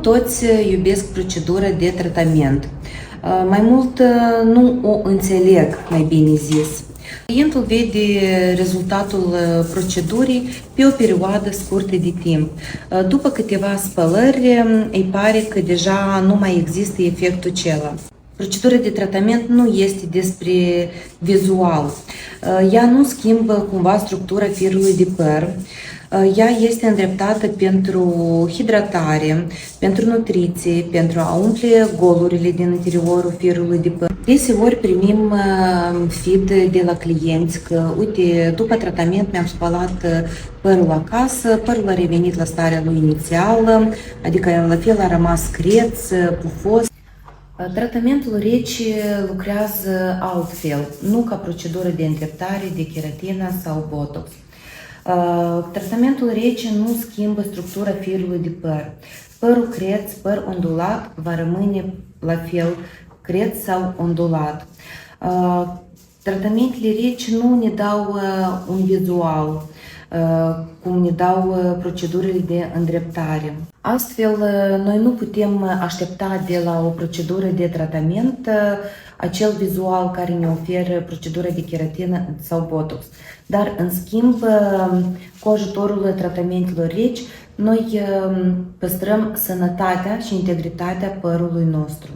toți iubesc procedura de tratament. Mai mult nu o înțeleg, mai bine zis. Clientul vede rezultatul procedurii pe o perioadă scurtă de timp. După câteva spălări, îi pare că deja nu mai există efectul acela. Procedura de tratament nu este despre vizual. Ea nu schimbă cumva structura firului de păr. Ea este îndreptată pentru hidratare, pentru nutriție, pentru a umple golurile din interiorul firului de păr. Deseori primim feed de la clienți că, uite, după tratament mi-am spălat părul acasă, părul a revenit la starea lui inițială, adică la fel a rămas creț, pufos. Tratamentul rece lucrează altfel, nu ca procedură de îndreptare, de keratină sau botox. Tratamentul rece nu schimbă structura firului de păr. Părul creț, păr ondulat va rămâne la fel, creț sau ondulat. Tratamentele rece nu ne dau un vizual, cum ne dau procedurile de îndreptare. Astfel, noi nu putem aștepta de la o procedură de tratament acel vizual care ne oferă procedura de keratină sau botox. Dar, în schimb, cu ajutorul tratamentelor reci, noi păstrăm sănătatea și integritatea părului nostru.